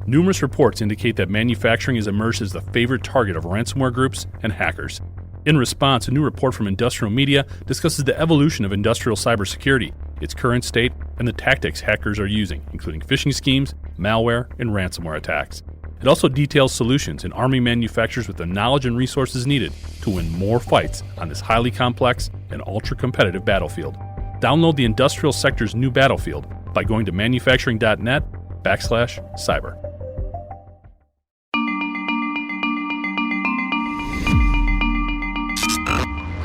Numerous reports indicate that manufacturing has emerged as the favorite target of ransomware groups and hackers. In response, a new report from Industrial Media discusses the evolution of industrial cybersecurity, its current state, and the tactics hackers are using, including phishing schemes, malware, and ransomware attacks. It also details solutions and arming manufacturers with the knowledge and resources needed to win more fights on this highly complex and ultra-competitive battlefield. Download the industrial sector's new battlefield by going to manufacturing.net/cyber.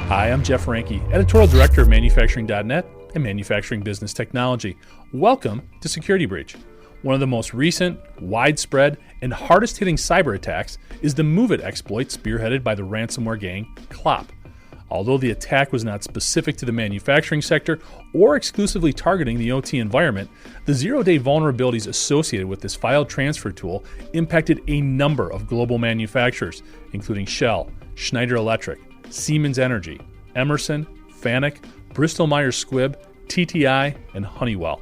Hi, I'm Jeff Ranke, Editorial Director of Manufacturing.net and Manufacturing Business Technology. Welcome to Security Breach. One of the most recent, widespread, and hardest-hitting cyber attacks is the MOVEit exploit spearheaded by the ransomware gang Clop. Although the attack was not specific to the manufacturing sector or exclusively targeting the OT environment, the zero-day vulnerabilities associated with this file transfer tool impacted a number of global manufacturers, including Shell, Schneider Electric, Siemens Energy, Emerson, FANUC, Bristol Myers Squibb, TTI, and Honeywell.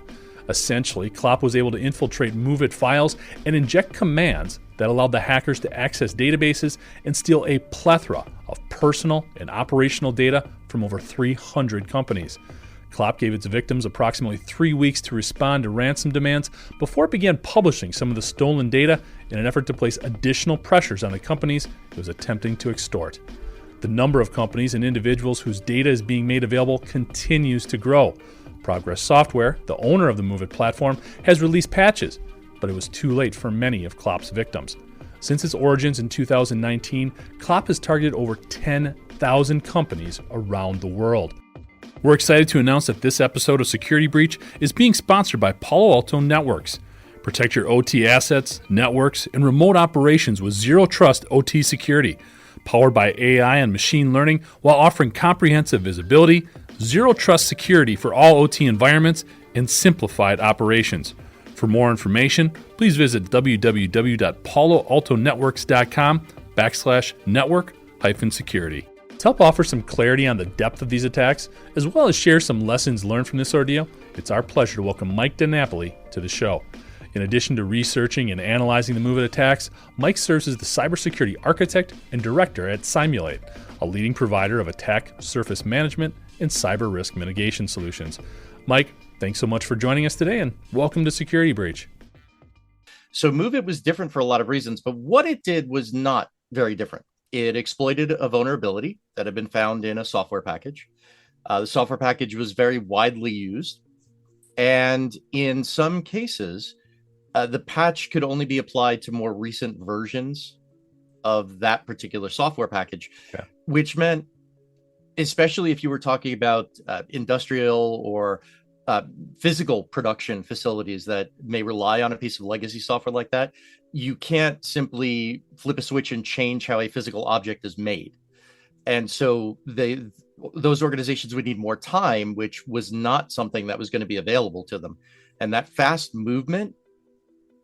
Essentially, Clop was able to infiltrate MOVEit files and inject commands that allowed the hackers to access databases and steal a plethora of personal and operational data from over 300 companies. Clop gave its victims approximately 3 weeks to respond to ransom demands before it began publishing some of the stolen data in an effort to place additional pressures on the companies it was attempting to extort. The number of companies and individuals whose data is being made available continues to grow. Progress Software, the owner of the MOVEit platform, has released patches, but it was too late for many of Clop's victims. Since its origins in 2019, Clop has targeted over 10,000 companies around the world. We're excited to announce that this episode of Security Breach is being sponsored by Palo Alto Networks. Protect your OT assets, networks, and remote operations with Zero Trust OT security, powered by AI and machine learning while offering comprehensive visibility, Zero Trust security for all OT environments, and simplified operations. For more information, please visit www.paloaltonetworks.com/network-security. To help offer some clarity on the depth of these attacks, as well as share some lessons learned from this ordeal, it's our pleasure to welcome Mike DiNapoli to the show. In addition to researching and analyzing the MOVEit attacks, Mike serves as the cybersecurity architect and director at Simulate, a leading provider of attack surface management and cyber risk mitigation solutions. Mike, thanks so much for joining us today, and welcome to Security Breach. So MOVEit was different for a lot of reasons, but what it did was not very different. It exploited a vulnerability that had been found in a software package. The software package was very widely used, and in some cases, the patch could only be applied to more recent versions of that particular software package, which meant, especially if you were talking about industrial or physical production facilities that may rely on a piece of legacy software like that, you can't simply flip a switch and change how a physical object is made. And so those organizations would need more time, which was not something that was going to be available to them. And that fast movement,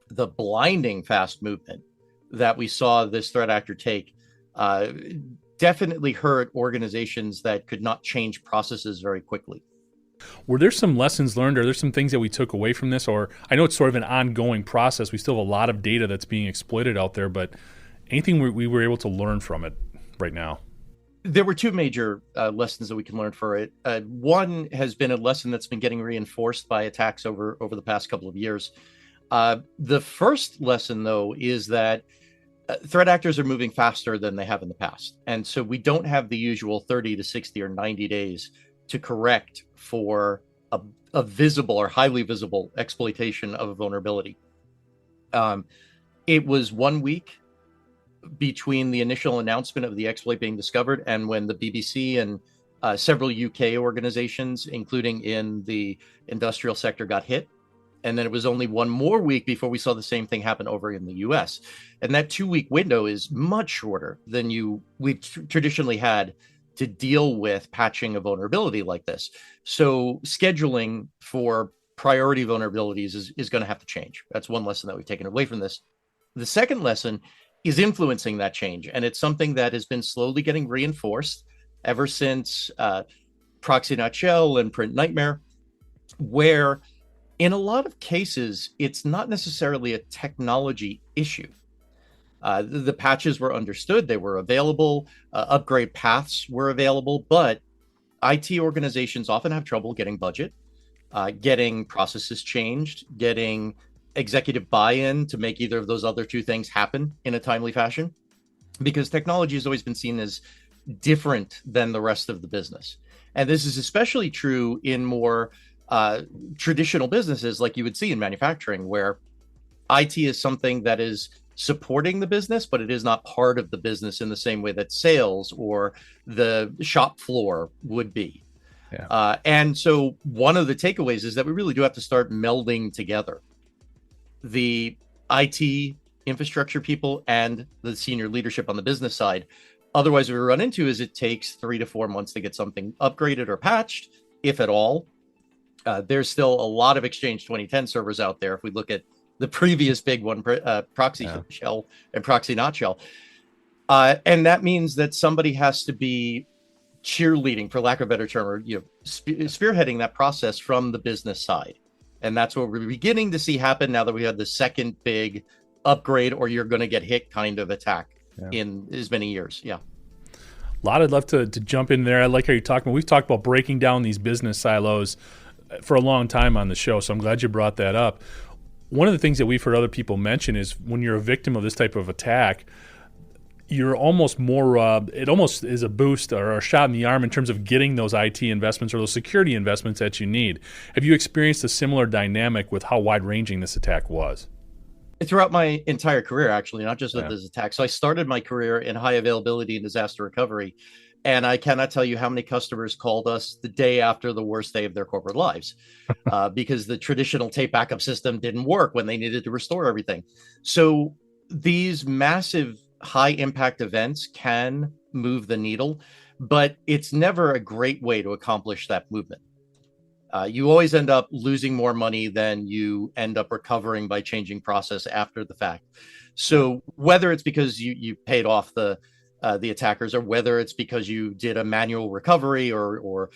the blinding fast movement that we saw this threat actor take, definitely hurt organizations that could not change processes very quickly. Were there some lessons learned? Are there some things that we took away from this? Or I know it's sort of an ongoing process. We still have a lot of data that's being exploited out there, but anything we were able to learn from it right now? There were two major lessons that we can learn for it. One has been a lesson that's been getting reinforced by attacks over the past couple of years. The first lesson, though, is that threat actors are moving faster than they have in the past. And so we don't have the usual 30 to 60 or 90 days to correct for a visible or highly visible exploitation of a vulnerability. It was 1 week between the initial announcement of the exploit being discovered and when the BBC and several UK organizations, including in the industrial sector, got hit. And then it was only one more week before we saw the same thing happen over in the US. And that 2-week window is much shorter than we've traditionally had to deal with patching a vulnerability like this. So scheduling for priority vulnerabilities is going to have to change. That's one lesson that we've taken away from this. The second lesson is influencing that change. And it's something that has been slowly getting reinforced ever since Proxy Not Shell and Print Nightmare, where In a lot of cases, it's not necessarily a technology issue. The patches were understood, they were available, upgrade paths were available, but IT organizations often have trouble getting budget, getting processes changed, getting executive buy-in to make either of those other two things happen in a timely fashion, because technology has always been seen as different than the rest of the business. And this is especially true in more traditional businesses like you would see in manufacturing, where IT is something that is supporting the business, but it is not part of the business in the same way that sales or the shop floor would be. Yeah. And so one of the takeaways is that we really do have to start melding together the IT infrastructure people and the senior leadership on the business side. Otherwise, what we run into is it takes 3 to 4 months to get something upgraded or patched, if at all. There's still a lot of Exchange 2010 servers out there. If we look at the previous big one, proxy shell and proxy not shell. And that means that somebody has to be cheerleading, for lack of a better term, or spearheading that process from the business side. And that's what we're beginning to see happen now that we have the second big upgrade, or you're going to get hit kind of attack in as many years. Yeah. A lot I'd love to jump in there. I like how you're talking about, we've talked about breaking down these business silos for a long time on the show, so I'm glad you brought that up. One of the things that we've heard other people mention is when you're a victim of this type of attack, you're almost more, it almost is a boost or a shot in the arm in terms of getting those IT investments or those security investments that you need. Have you experienced a similar dynamic with how wide-ranging this attack was? Throughout my entire career, actually, not just with this attack. So I started my career in high availability and disaster recovery, and I cannot tell you how many customers called us the day after the worst day of their corporate lives because the traditional tape backup system didn't work when they needed to restore everything. So these massive high impact events can move the needle, but it's never a great way to accomplish that movement. You always end up losing more money than you end up recovering by changing process after the fact. So whether it's because you paid off the attackers, or whether it's because you did a manual recovery or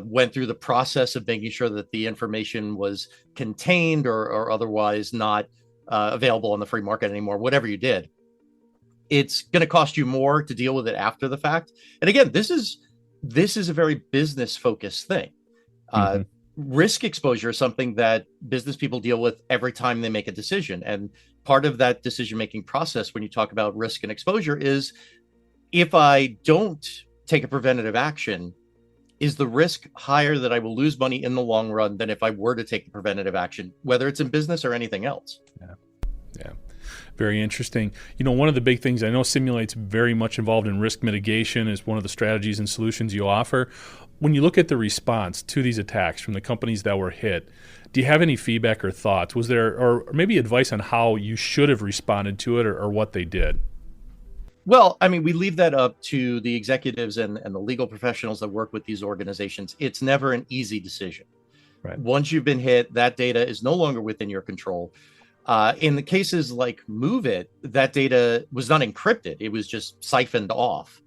went through the process of making sure that the information was contained or otherwise not available on the free market anymore, whatever you did, it's going to cost you more to deal with it after the fact. And again, this is a very business focused thing. Risk exposure is something that business people deal with every time they make a decision. And part of that decision-making process when you talk about risk and exposure is, if I don't take a preventative action, is the risk higher that I will lose money in the long run than if I were to take the preventative action, whether it's in business or anything else? Yeah. Very interesting. One of the big things, I know Simulate's very much involved in risk mitigation as one of the strategies and solutions you offer. When you look at the response to these attacks from the companies that were hit, do you have any feedback or thoughts? Was there, or maybe advice on how you should have responded to it or what they did? Well, I mean, we leave that up to the executives and the legal professionals that work with these organizations. It's never an easy decision. Right. Once you've been hit, that data is no longer within your control. In the cases like MOVEit, that data was not encrypted. It was just siphoned off.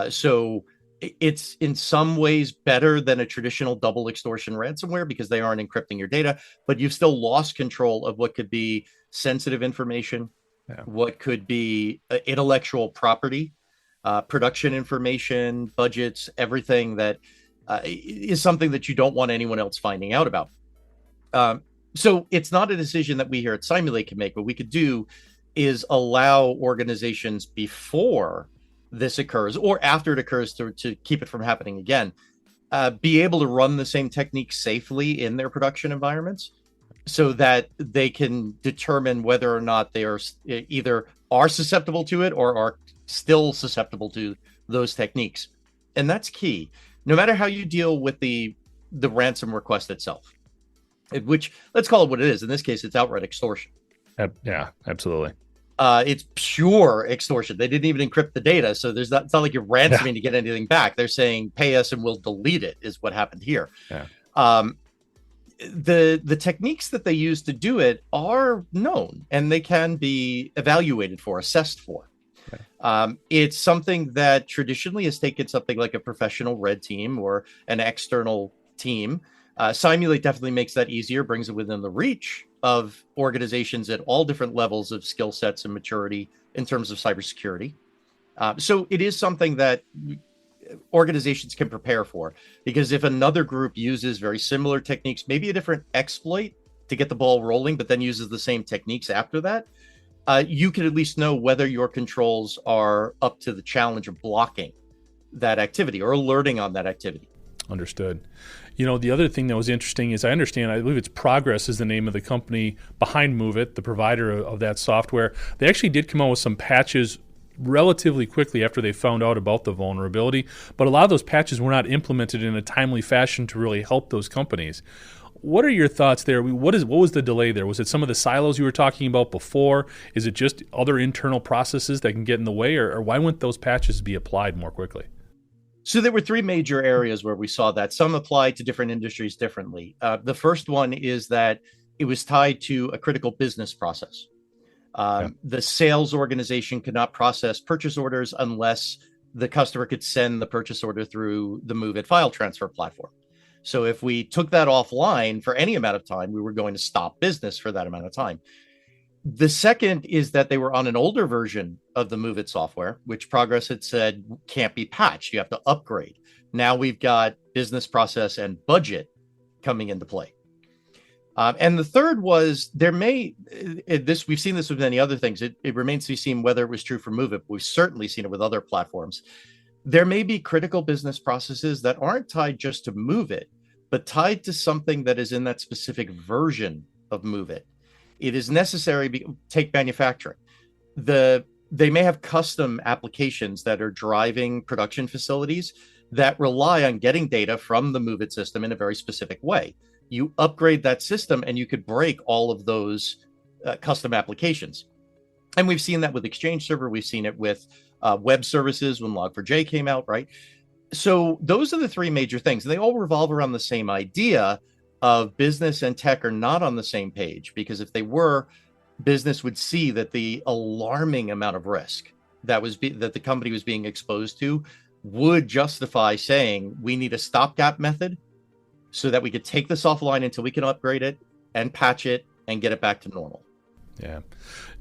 So it's in some ways better than a traditional double extortion ransomware because they aren't encrypting your data, but you've still lost control of what could be sensitive information, what could be intellectual property, production information, budgets, everything that is something that you don't want anyone else finding out about. So it's not a decision that we here at Simulate can make. What we could do is allow organizations before this occurs or after it occurs to keep it from happening again, be able to run the same techniques safely in their production environments so that they can determine whether or not they are either are susceptible to it or are still susceptible to those techniques. And that's key. No matter how you deal with the ransom request itself, which let's call it what it is. In this case, it's outright extortion. Yeah, absolutely. It's pure extortion. They didn't even encrypt the data. So it's not like you're ransoming to get anything back. They're saying, pay us and we'll delete it, is what happened here. The techniques that they use to do it are known and they can be evaluated for, assessed for. It's something that traditionally has taken something like a professional red team or an external team Simulate definitely makes that easier, brings it within the reach of organizations at all different levels of skill sets and maturity in terms of cybersecurity. So it is something that organizations can prepare for, because if another group uses very similar techniques, maybe a different exploit to get the ball rolling, but then uses the same techniques after that, you can at least know whether your controls are up to the challenge of blocking that activity or alerting on that activity. Understood. The other thing that was interesting is I believe it's Progress is the name of the company behind MOVEit, the provider of that software. They actually did come out with some patches relatively quickly after they found out about the vulnerability, but a lot of those patches were not implemented in a timely fashion to really help those companies. What are your thoughts there? What was the delay there? Was it some of the silos you were talking about before? Is it just other internal processes that can get in the way, or why wouldn't those patches be applied more quickly? So there were three major areas where we saw that. Some apply to different industries differently. The first one is that it was tied to a critical business process. The sales organization could not process purchase orders unless the customer could send the purchase order through the MOVEit file transfer platform. So if we took that offline for any amount of time, we were going to stop business for that amount of time. The second is that they were on an older version of the MOVEit software, which Progress had said can't be patched. You have to upgrade. Now we've got business process and budget coming into play. And the third was we've seen this with many other things. It remains to be seen whether it was true for MOVEit. We've certainly seen it with other platforms. There may be critical business processes that aren't tied just to MOVEit, but tied to something that is in that specific version of MOVEit. It is necessary. Take manufacturing. They may have custom applications that are driving production facilities that rely on getting data from the MOVEit system in a very specific way. You upgrade that system and you could break all of those custom applications. And we've seen that with Exchange Server. We've seen it with web services when Log4j came out, right? So those are the three major things. They all revolve around the same idea of business and tech are not on the same page, because if they were, business would see that the alarming amount of risk that the company was being exposed to would justify saying we need a stopgap method so that we could take this offline until we can upgrade it and patch it and get it back to normal. Yeah.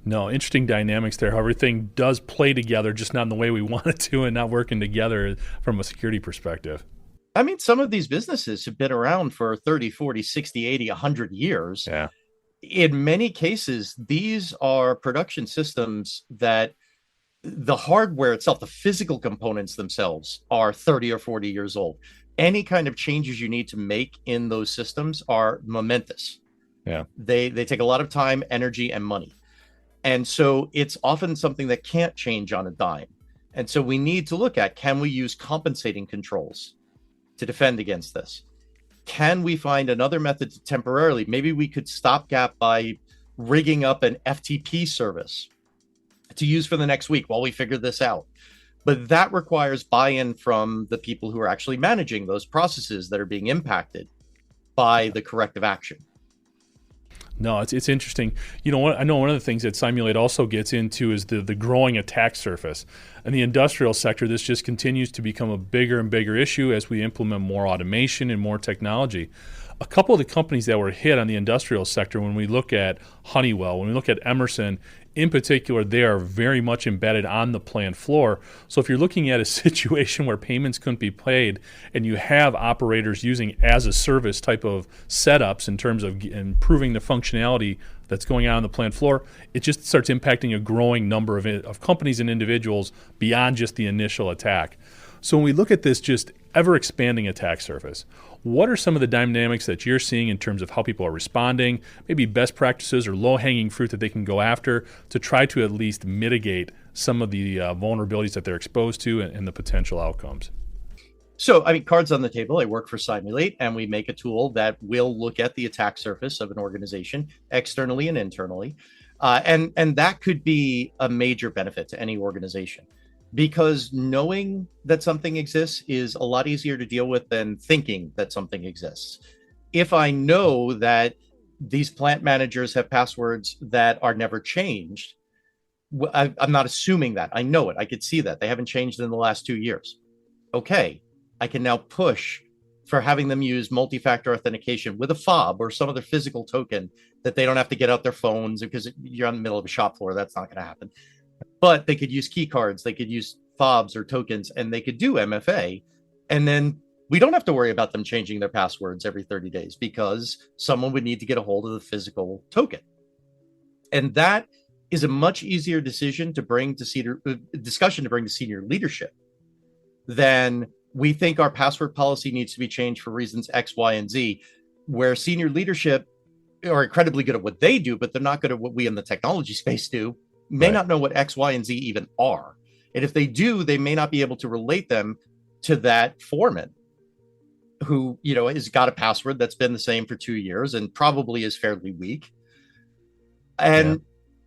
No, interesting dynamics there. How everything does play together, just not in the way we want it to, and not working together from a security perspective. I mean, some of these businesses have been around for 30, 40, 60, 80, 100 years. Yeah. In many cases, these are production systems that the hardware itself, the physical components themselves, are 30 or 40 years old. Any kind of changes you need to make in those systems are momentous. Yeah. They take a lot of time, energy, and money. And so it's often something that can't change on a dime. And so we need to look at, can we use compensating controls to defend against this? Can we find another method to temporarily, maybe we could stopgap by rigging up an FTP service to use for the next week while we figure this out. But that requires buy-in from the people who are actually managing those processes that are being impacted by the corrective action. No, it's interesting. I know one of the things that Simulate also gets into is the growing attack surface. In the industrial sector, this just continues to become a bigger and bigger issue as we implement more automation and more technology. A couple of the companies that were hit on the industrial sector, when we look at Honeywell, when we look at Emerson, in particular, they are very much embedded on the plant floor. So if you're looking at a situation where payments couldn't be paid and you have operators using as-a-service type of setups in terms of improving the functionality that's going on the plant floor, it just starts impacting a growing number of companies and individuals beyond just the initial attack. So when we look at this just ever-expanding attack surface, what are some of the dynamics that you're seeing in terms of how people are responding, maybe best practices or low-hanging fruit that they can go after to try to at least mitigate some of the vulnerabilities that they're exposed to and the potential outcomes? So, cards on the table. I work for Simulate, and we make a tool that will look at the attack surface of an organization externally and internally. And that could be a major benefit to any organization, because knowing that something exists is a lot easier to deal with than thinking that something exists. If I know that these plant managers have passwords that are never changed, I'm not assuming that. I know it. I could see that. They haven't changed in the last 2 years. Okay, I can now push for having them use multi-factor authentication with a fob or some other physical token that they don't have to get out their phones because you're on the middle of a shop floor. That's not going to happen. But they could use key cards, they could use fobs or tokens, and they could do MFA. And then we don't have to worry about them changing their passwords every 30 days because someone would need to get a hold of the physical token. And that is a much easier discussion to bring to senior leadership than we think our password policy needs to be changed for reasons X, Y, and Z, where senior leadership are incredibly good at what they do, but they're not good at what we in the technology space do, may not know what X, Y, and Z even are. And if they do, they may not be able to relate them to that foreman who, has got a password that's been the same for 2 years and probably is fairly weak. And,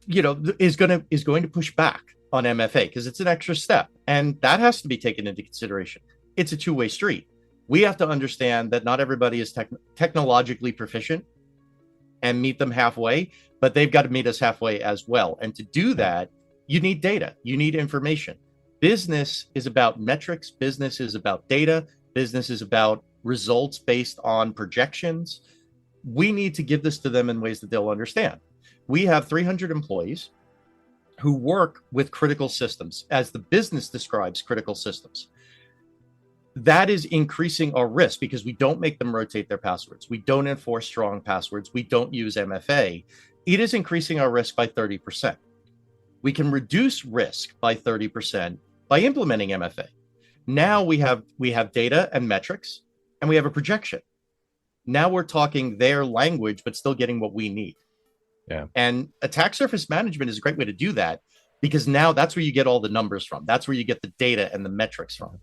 is going to push back on MFA because it's an extra step. And that has to be taken into consideration. It's a two-way street. We have to understand that not everybody is technologically proficient and meet them halfway, but they've got to meet us halfway as well. And to do that, you need data, you need information. Business is about metrics, business is about data, business is about results based on projections. We need to give this to them in ways that they'll understand. We have 300 employees who work with critical systems, as the business describes critical systems. That is increasing our risk because we don't make them rotate their passwords. We don't enforce strong passwords. We don't use MFA. It is increasing our risk by 30%. We can reduce risk by 30% by implementing MFA. Now we have data and metrics, and we have a projection. Now we're talking their language, but still getting what we need. Yeah. And attack surface management is a great way to do that because now that's where you get all the numbers from. That's where you get the data and the metrics from.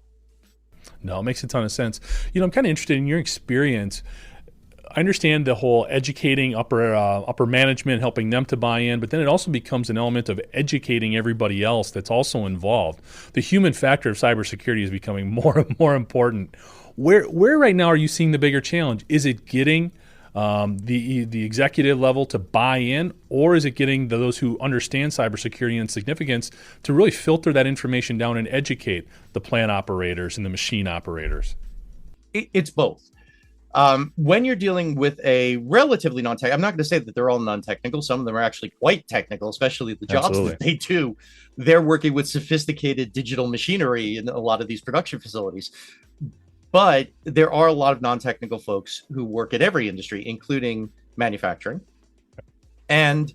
No, it makes a ton of sense. I'm kind of interested in your experience. I understand the whole educating upper management, helping them to buy in, but then it also becomes an element of educating everybody else that's also involved. The human factor of cybersecurity is becoming more and more important. Where right now are you seeing the bigger challenge? Is it getting the executive level to buy in, or is it getting those who understand cybersecurity and significance to really filter that information down and educate the plant operators and the machine operators? It's both. When you're dealing with a relatively non-tech, I'm not going to say that they're all non-technical. Some of them are actually quite technical, especially the jobs that they do. They're working with sophisticated digital machinery in a lot of these production facilities. But there are a lot of non-technical folks who work at every industry, including manufacturing. And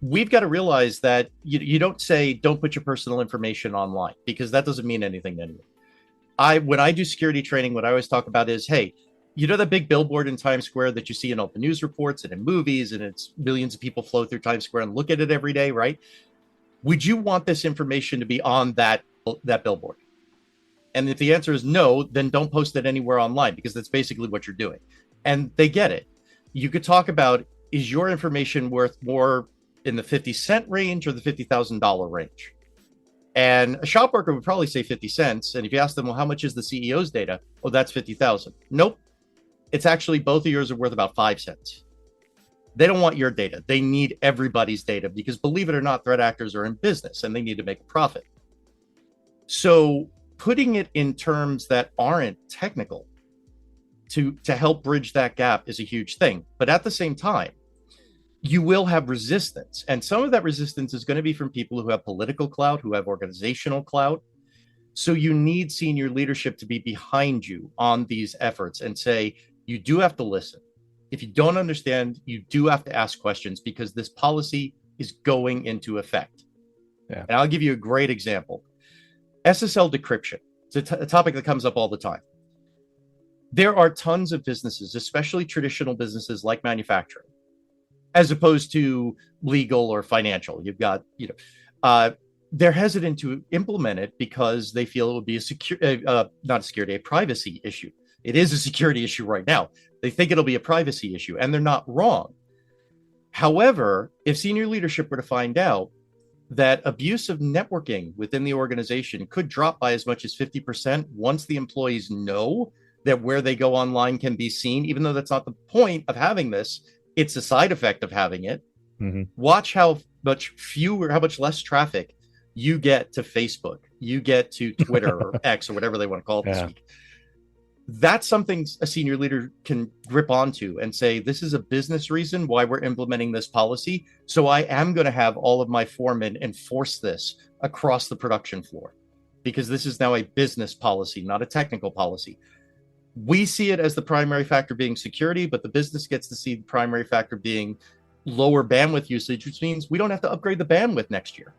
we've got to realize that you don't say, don't put your personal information online, because that doesn't mean anything to anyone. When I do security training, what I always talk about is, hey, that big billboard in Times Square that you see in all the news reports and in movies, and it's millions of people flow through Times Square and look at it every day, right? Would you want this information to be on that billboard? And if the answer is no, then don't post it anywhere online, because that's basically what you're doing. And they get it. You could talk about, is your information worth more in the 50-cent range or the $50,000 range? And a shop worker would probably say 50 cents. And if you ask them, well, how much is the CEO's data? Oh, that's 50,000. Nope. It's actually both of yours are worth about 5 cents. They don't want your data. They need everybody's data because, believe it or not, threat actors are in business and they need to make a profit. So putting it in terms that aren't technical to help bridge that gap is a huge thing. But at the same time, you will have resistance. And some of that resistance is going to be from people who have political clout, who have organizational clout. So you need senior leadership to be behind you on these efforts and say, you do have to listen. If you don't understand, you do have to ask questions because this policy is going into effect. Yeah. And I'll give you a great example. SSL decryption. It's a topic that comes up all the time. There are tons of businesses, especially traditional businesses like manufacturing, as opposed to legal or financial. You've got, they're hesitant to implement it because they feel it would be a privacy issue. It is a security issue right now. They think it'll be a privacy issue, and they're not wrong. However, if senior leadership were to find out that abusive networking within the organization could drop by as much as 50% once the employees know that where they go online can be seen, even though that's not the point of having this, it's a side effect of having it. Mm-hmm. Watch how much less traffic you get to Facebook, you get to Twitter or X or whatever they want to call it this week. That's something a senior leader can grip onto and say, this is a business reason why we're implementing this policy. So I am going to have all of my foremen enforce this across the production floor, because this is now a business policy, not a technical policy. We see it as the primary factor being security, but the business gets to see the primary factor being lower bandwidth usage, which means we don't have to upgrade the bandwidth next year.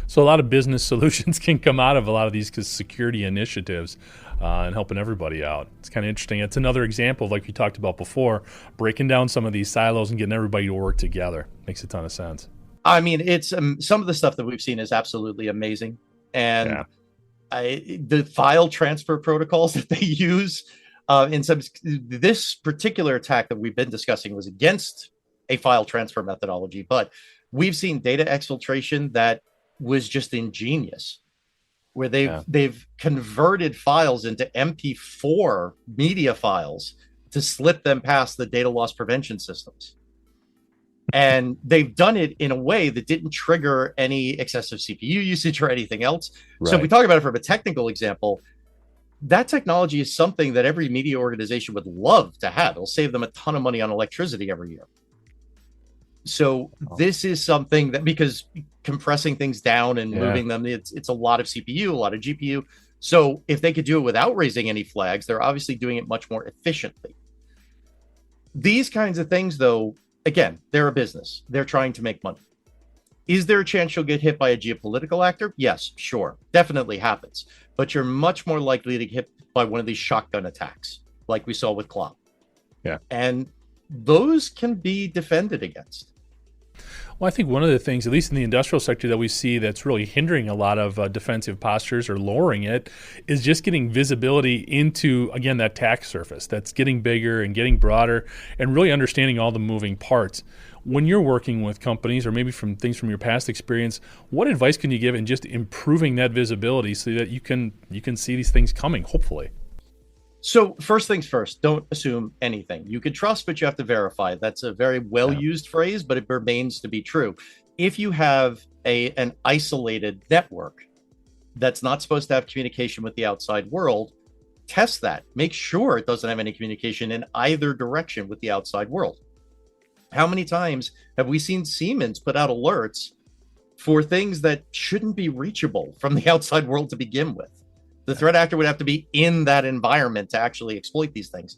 So a lot of business solutions can come out of a lot of these security initiatives and helping everybody out. It's kind of interesting. It's another example of, like we talked about before, breaking down some of these silos and getting everybody to work together. Makes a ton of sense. I mean, it's some of the stuff that we've seen is absolutely amazing. And the file transfer protocols that they use this particular attack that we've been discussing was against a file transfer methodology, but we've seen data exfiltration that was just ingenious, where they've converted files into MP4 media files to slip them past the data loss prevention systems. And they've done it in a way that didn't trigger any excessive CPU usage or anything else. Right. So if we talk about it from a technical example, that technology is something that every media organization would love to have. It'll save them a ton of money on electricity every year. So this is something that, because compressing things down and moving them, it's a lot of CPU, a lot of GPU. So if they could do it without raising any flags, they're obviously doing it much more efficiently. These kinds of things, though, again, they're a business. They're trying to make money. Is there a chance you'll get hit by a geopolitical actor? Yes, sure. Definitely happens. But you're much more likely to get hit by one of these shotgun attacks, like we saw with Clop. Yeah. And those can be defended against. Well, I think one of the things, at least in the industrial sector, that we see that's really hindering a lot of defensive postures or lowering it is just getting visibility into, again, that attack surface that's getting bigger and getting broader, and really understanding all the moving parts. When you're working with companies, or maybe from things from your past experience, what advice can you give in just improving that visibility so that you can see these things coming, hopefully? So first things first, don't assume anything. You can trust, but you have to verify. That's a very well-used phrase, but it remains to be true. If you have an isolated network that's not supposed to have communication with the outside world, test that. Make sure it doesn't have any communication in either direction with the outside world. How many times have we seen Siemens put out alerts for things that shouldn't be reachable from the outside world to begin with? The threat actor would have to be in that environment to actually exploit these things.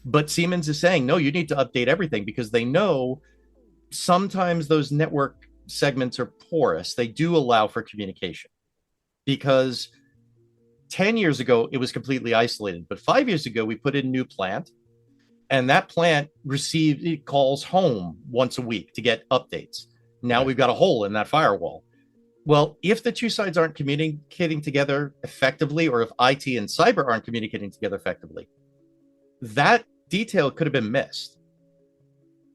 But Siemens is saying, no, you need to update everything, because they know sometimes those network segments are porous. They do allow for communication, because 10 years ago, it was completely isolated. But 5 years ago, we put in a new plant, and that plant it calls home once a week to get updates. Now we've got a hole in that firewall. Well, if the two sides aren't communicating together effectively, or if IT and cyber aren't communicating together effectively, that detail could have been missed.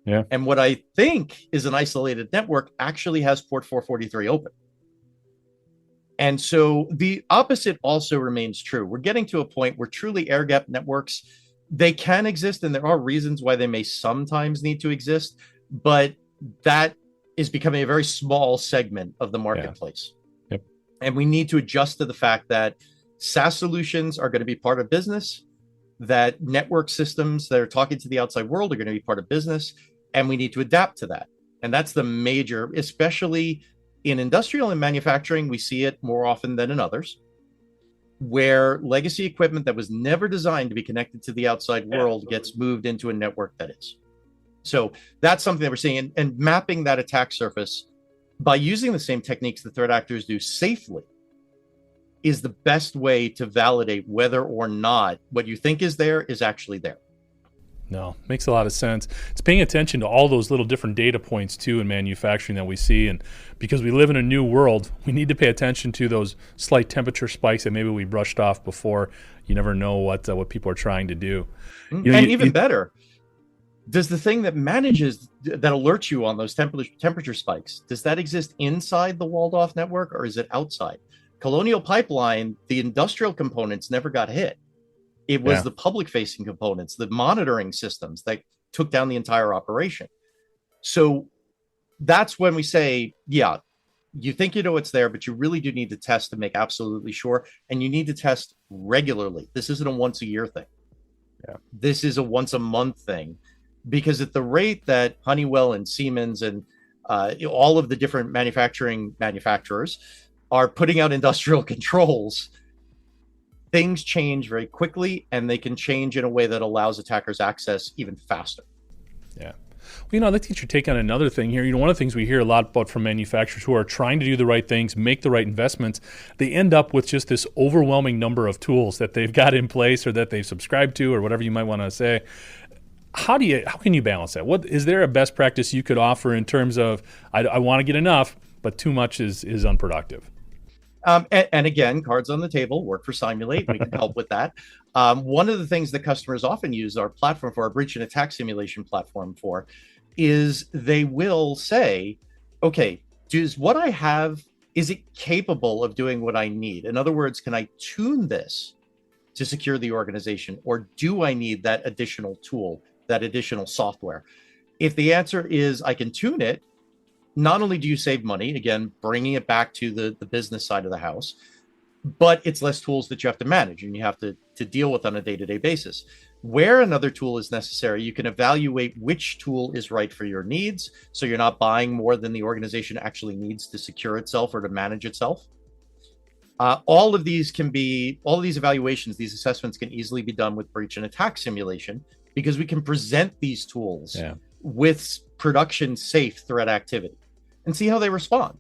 Yeah. And what I think is an isolated network actually has port 443 open. And so the opposite also remains true. We're getting to a point where truly air-gapped networks, they can exist, and there are reasons why they may sometimes need to exist, but that is becoming a very small segment of the marketplace. Yeah. Yep. And we need to adjust to the fact that SaaS solutions are going to be part of business, that network systems that are talking to the outside world are going to be part of business, and we need to adapt to that. And that's the major, especially in industrial and manufacturing, we see it more often than in others, where legacy equipment that was never designed to be connected to the outside world gets moved into a network that is. So that's something that we're seeing, and mapping that attack surface by using the same techniques the threat actors do safely is the best way to validate whether or not what you think is there is actually there. No, makes a lot of sense. It's paying attention to all those little different data points too in manufacturing that we see, and because we live in a new world, we need to pay attention to those slight temperature spikes that maybe we brushed off before. You never know what people are trying to do. Better, does the thing that alerts you on those temperature spikes, does that exist inside the walled off network, or is it outside? Colonial Pipeline, the industrial components never got hit. It was the public facing components, the monitoring systems that took down the entire operation. So that's when we say, You think you know it's there, but you really do need to test to make absolutely sure. And you need to test regularly. This isn't a once a year thing. Yeah. This is a once a month thing, because at the rate that Honeywell and Siemens and all of the different manufacturers are putting out industrial controls, things change very quickly, and they can change in a way that allows attackers access even faster. Yeah. Well, I'd like to get your take on another thing here. One of the things we hear a lot about from manufacturers who are trying to do the right things, make the right investments, they end up with just this overwhelming number of tools that they've got in place or that they've subscribed to or whatever you might want to say. How can you balance that? What is there a best practice you could offer in terms of I want to get enough, but too much is unproductive? And again, cards on the table, work for Simulate. We can help with that. One of the things that customers often use our platform for, our breach and attack simulation platform for, is they will say, okay, does what I have, is it capable of doing what I need? In other words, can I tune this to secure the organization, or do I need that additional tool, that additional software? If the answer is I can tune it, not only do you save money, again, bringing it back to the business side of the house, but it's less tools that you have to manage and you have to deal with on a day-to-day basis. Where another tool is necessary, you can evaluate which tool is right for your needs, so you're not buying more than the organization actually needs to secure itself or to manage itself. All of these evaluations, these assessments can easily be done with breach and attack simulation, because we can present these tools with production safe threat activity and see how they respond.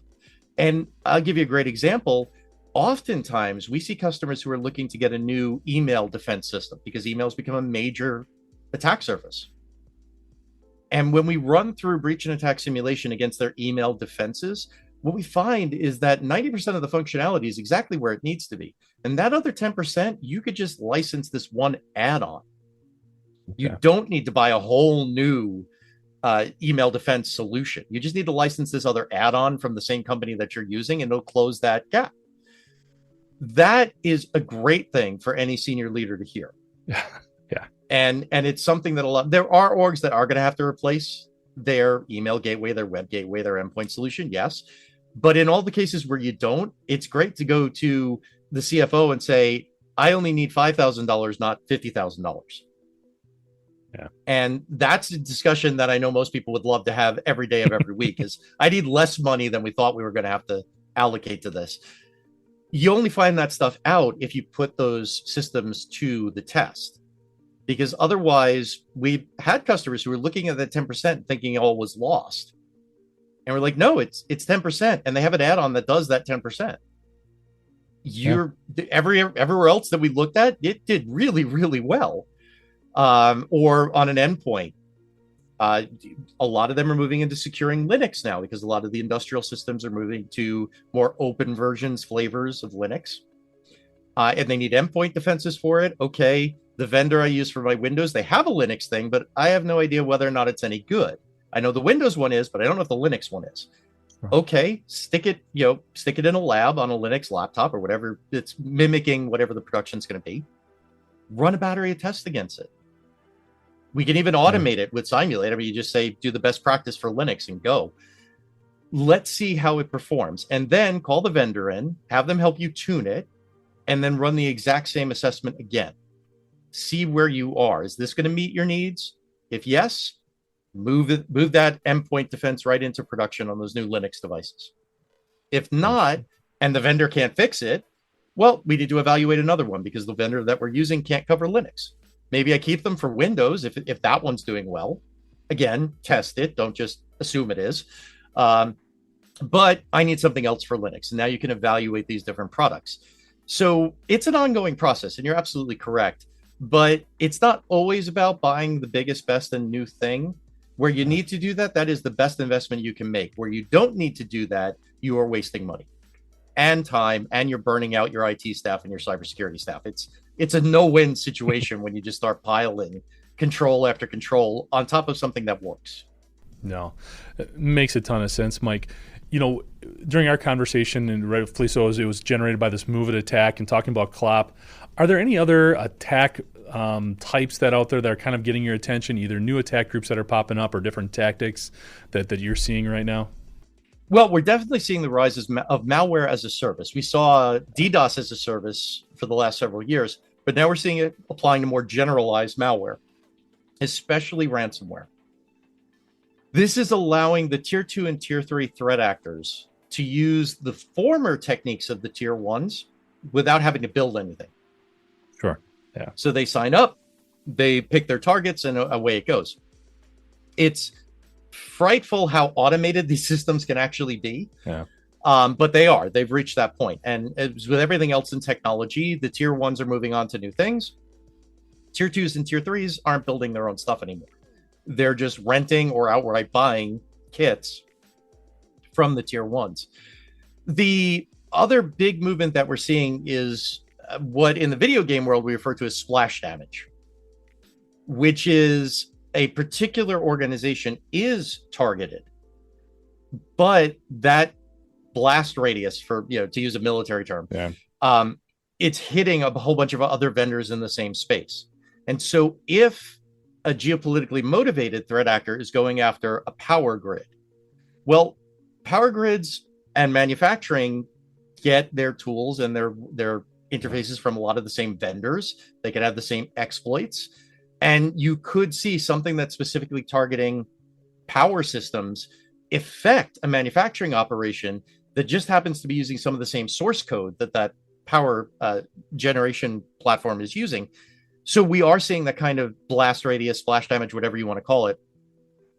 And I'll give you a great example. Oftentimes we see customers who are looking to get a new email defense system because emails become a major attack surface. And when we run through breach and attack simulation against their email defenses, what we find is that 90% of the functionality is exactly where it needs to be. And that other 10%, you could just license this one add-on. You don't need to buy a whole new email defense solution. You just need to license this other add-on from the same company that you're using, and it'll close that gap. That is a great thing for any senior leader to hear. Yeah. And it's something that there are orgs that are going to have to replace their email gateway, their web gateway, their endpoint solution. Yes. But in all the cases where you don't, it's great to go to the CFO and say, I only need $5,000, not $50,000. Yeah. And that's a discussion that I know most people would love to have every day of every week, is I need less money than we thought we were going to have to allocate to this. You only find that stuff out if you put those systems to the test, because otherwise we had customers who were looking at that 10% thinking all was lost. And we're like, no, it's 10%. And they have an add-on that does that 10%. Everywhere else that we looked at, it did really, really well. Or on an endpoint, a lot of them are moving into securing Linux now, because a lot of the industrial systems are moving to more open versions, flavors of Linux. And they need endpoint defenses for it. Okay, the vendor I use for my Windows, they have a Linux thing, but I have no idea whether or not it's any good. I know the Windows one is, but I don't know if the Linux one is. Right. Okay, stick it in a lab on a Linux laptop or whatever. It's mimicking whatever the production's going to be. Run a battery of tests against it. We can even automate it with Simulate. I mean, you just say, do the best practice for Linux and go. Let's see how it performs. And then call the vendor in, have them help you tune it, and then run the exact same assessment again. See where you are. Is this going to meet your needs? If yes, move that endpoint defense right into production on those new Linux devices. If not, and the vendor can't fix it, well, we need to evaluate another one, because the vendor that we're using can't cover Linux. Maybe I keep them for Windows if that one's doing well. Again, test it. Don't just assume it is. But I need something else for Linux. And now you can evaluate these different products. So it's an ongoing process, and you're absolutely correct. But it's not always about buying the biggest, best, and new thing. Where you need to do that, that is the best investment you can make. Where you don't need to do that, you are wasting money and time, and you're burning out your IT staff and your cybersecurity staff. It's a no-win situation when you just start piling control after control on top of something that works. No, it makes a ton of sense, Mike. During our conversation, and rightfully so, as it was generated by this MOVEit attack and talking about Clop, are there any other attack types that out there that are kind of getting your attention, either new attack groups that are popping up or different tactics that you're seeing right now? Well, we're definitely seeing the rise of malware as a service. We saw DDoS as a service for the last several years, but now we're seeing it applying to more generalized malware, especially ransomware. This is allowing the tier 2 and tier 3 threat actors to use the former techniques of the tier 1s without having to build anything. Sure. Yeah. So they sign up, they pick their targets, and away it goes. It's frightful how automated these systems can actually be. Yeah. But they've reached that point. And as with everything else in technology, the tier 1s are moving on to new things. Tier 2s and tier 3s aren't building their own stuff anymore. They're just renting or outright buying kits from the tier 1s. The other big movement that we're seeing is what in the video game world we refer to as splash damage, which is a particular organization is targeted, but that blast radius, for to use a military term, it's hitting a whole bunch of other vendors in the same space. And so if a geopolitically motivated threat actor is going after a power grid, well, power grids and manufacturing get their tools and their interfaces from a lot of the same vendors. They can have the same exploits. And you could see something that's specifically targeting power systems affect a manufacturing operation that just happens to be using some of the same source code that power generation platform is using. So we are seeing that kind of blast radius, splash damage, whatever you want to call it,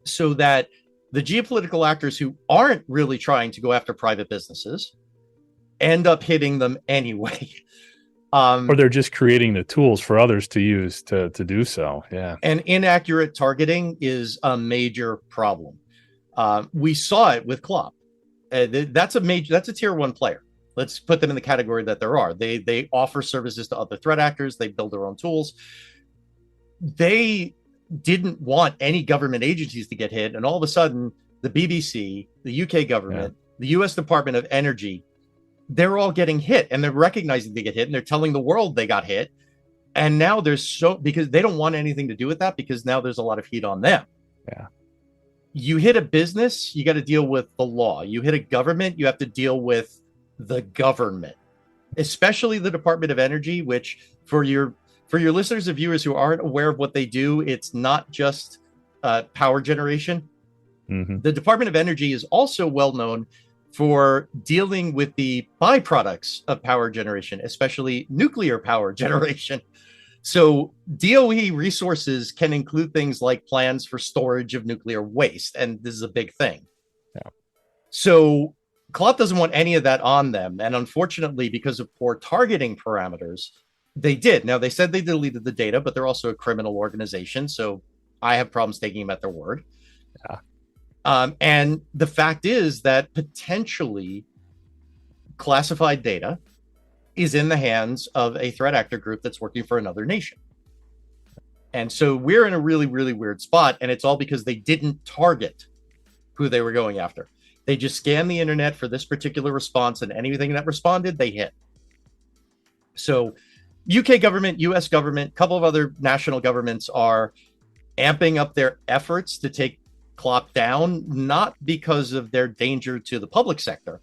so that the geopolitical actors who aren't really trying to go after private businesses end up hitting them anyway. Or they're just creating the tools for others to use to do so. Yeah. And inaccurate targeting is a major problem. We saw it with Clop. That's a tier 1 player. Let's put them in the category that there are. They offer services to other threat actors. They build their own tools. They didn't want any government agencies to get hit. And all of a sudden, the BBC, the UK government, the US Department of Energy, they're all getting hit, and they're recognizing they get hit, and they're telling the world they got hit. And now because they don't want anything to do with that, because now there's a lot of heat on them. Yeah. You hit a business, you got to deal with the law. You hit a government, you have to deal with the government, especially the Department of Energy, which for your listeners and viewers who aren't aware of what they do, it's not just power generation. Mm-hmm. The Department of Energy is also well known for dealing with the byproducts of power generation, especially nuclear power generation. So DOE resources can include things like plans for storage of nuclear waste, and this is a big thing. Yeah. So Clop doesn't want any of that on them, and unfortunately, because of poor targeting parameters, they did. Now, they said they deleted the data, but they're also a criminal organization, so I have problems taking them at their word. Yeah. And the fact is that potentially classified data is in the hands of a threat actor group that's working for another nation. And so we're in a really, really weird spot. And it's all because they didn't target who they were going after. They just scanned the internet for this particular response, and anything that responded, they hit. So UK government, US government, a couple of other national governments are amping up their efforts to take Clop down, not because of their danger to the public sector,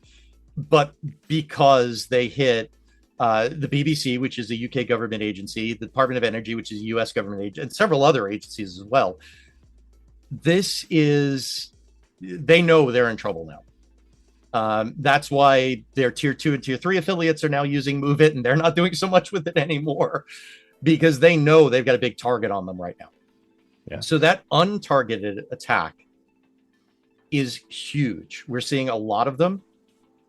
but because they hit the BBC, which is a UK government agency, the Department of Energy, which is a US government agency, and several other agencies as well. They know they're in trouble now. That's why their tier 2 and tier 3 affiliates are now using MOVEit, and they're not doing so much with it anymore because they know they've got a big target on them right now. Yeah. So that untargeted attack is huge. We're seeing a lot of them.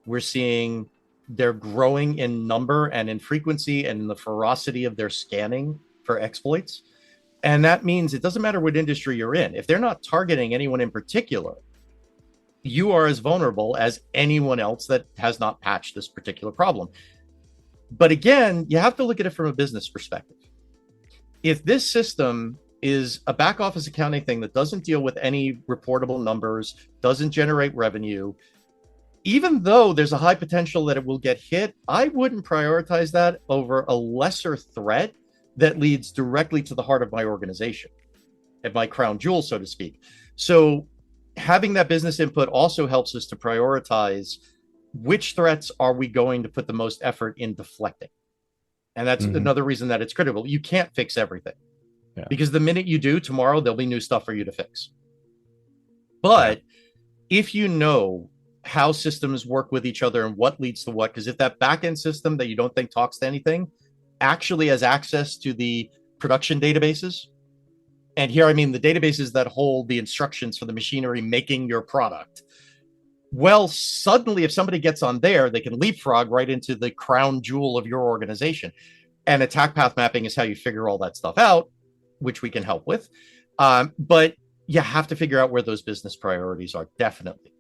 We're seeing they're growing in number and in frequency and in the ferocity of their scanning for exploits. And that means it doesn't matter what industry you're in. If they're not targeting anyone in particular, you are as vulnerable as anyone else that has not patched this particular problem. But again, you have to look at it from a business perspective. If this system is a back office accounting thing that doesn't deal with any reportable numbers, doesn't generate revenue, even though there's a high potential that it will get hit, I wouldn't prioritize that over a lesser threat that leads directly to the heart of my organization, at my crown jewel, so to speak. So having that business input also helps us to prioritize which threats are we going to put the most effort in deflecting. And that's another reason that it's critical. You can't fix everything because the minute you do, tomorrow there'll be new stuff for you to fix. But if you know how systems work with each other and what leads to what, because if that backend system that you don't think talks to anything actually has access to the production databases, and here I mean the databases that hold the instructions for the machinery making your product, well, suddenly if somebody gets on there, they can leapfrog right into the crown jewel of your organization. And attack path mapping is how you figure all that stuff out, which we can help with. But you have to figure out where those business priorities are, definitely.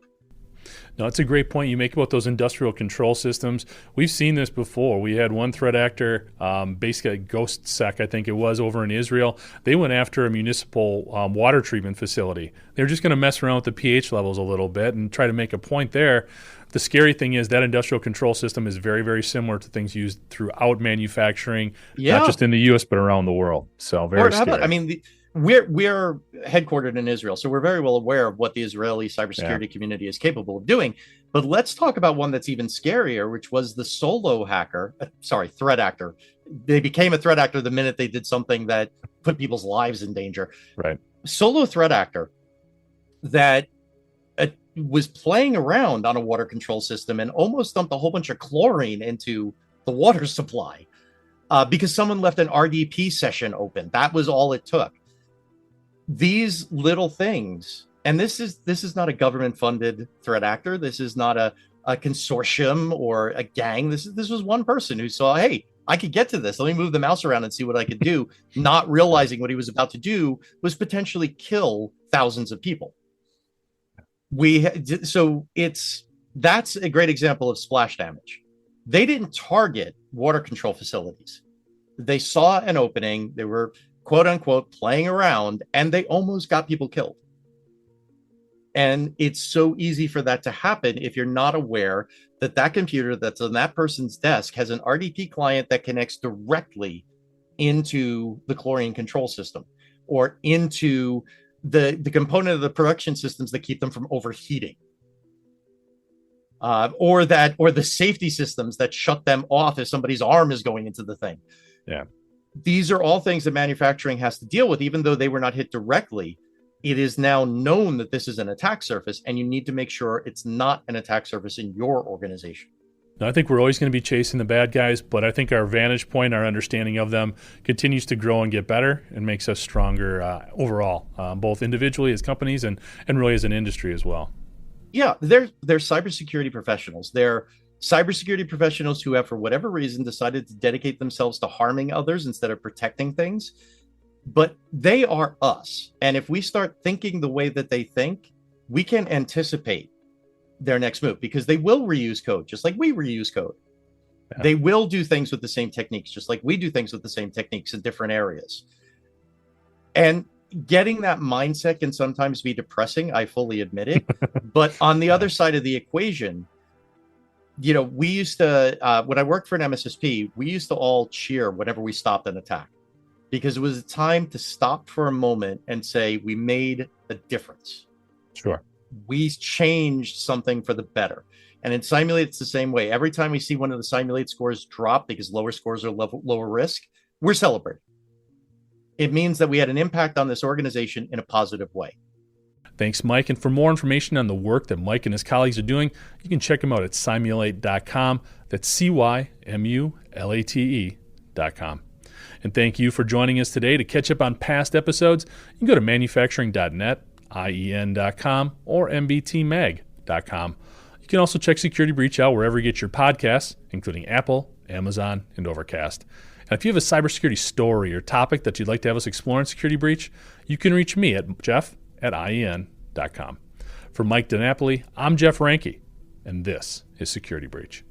No, it's a great point you make about those industrial control systems. We've seen this before. We had one threat actor, basically Ghost Sec, I think it was, over in Israel. They went after a municipal water treatment facility. They were just going to mess around with the pH levels a little bit and try to make a point there. The scary thing is that industrial control system is very, very similar to things used throughout manufacturing, not just in the U.S., but around the world. So very scary. We're headquartered in Israel, so we're very well aware of what the Israeli cybersecurity community is capable of doing. But let's talk about one that's even scarier, which was the threat actor. They became a threat actor the minute they did something that put people's lives in danger. Right. Solo threat actor that was playing around on a water control system and almost dumped a whole bunch of chlorine into the water supply because someone left an RDP session open. That was all it took. These little things, and this is not a government-funded threat actor. This is not a consortium or a gang. This was one person who saw, hey, I could get to this. Let me move the mouse around and see what I could do, not realizing what he was about to do was potentially kill thousands of people. That's a great example of splash damage. They didn't target water control facilities. They saw an opening. They were quote unquote playing around and they almost got people killed. And it's so easy for that to happen if you're not aware that that computer that's on that person's desk has an RDP client that connects directly into the chlorine control system or into the component of the production systems that keep them from overheating. Or the safety systems that shut them off if somebody's arm is going into the thing. Yeah. These are all things that manufacturing has to deal with, even though they were not hit directly. It is now known that this is an attack surface, and you need to make sure it's not an attack surface in your organization. Now, I think we're always going to be chasing the bad guys, but I think our vantage point, our understanding of them continues to grow and get better and makes us stronger overall, both individually as companies and really as an industry as well. Yeah, they're cybersecurity professionals. They're cybersecurity professionals who have, for whatever reason, decided to dedicate themselves to harming others instead of protecting things. But they are us. And if we start thinking the way that they think, we can anticipate their next move because they will reuse code just like we reuse code. Yeah. They will do things with the same techniques just like we do things with the same techniques in different areas. And getting that mindset can sometimes be depressing. I fully admit it. But on the other side of the equation, we used to, when I worked for an MSSP, we used to all cheer whenever we stopped an attack because it was a time to stop for a moment and say, we made a difference. Sure. We changed something for the better. And in Simulate, it's the same way. Every time we see one of the Simulate scores drop because lower scores are lower risk, we're celebrating. It means that we had an impact on this organization in a positive way. Thanks, Mike. And for more information on the work that Mike and his colleagues are doing, you can check them out at Simulate.com. That's CYMULATE.com. And thank you for joining us today. To catch up on past episodes, you can go to manufacturing.net, IEN.com, or MBTmag.com. You can also check Security Breach out wherever you get your podcasts, including Apple, Amazon, and Overcast. And if you have a cybersecurity story or topic that you'd like to have us explore in Security Breach, you can reach me at jeff@IEN.com. For Mike DiNapoli, I'm Jeff Ranke, and this is Security Breach.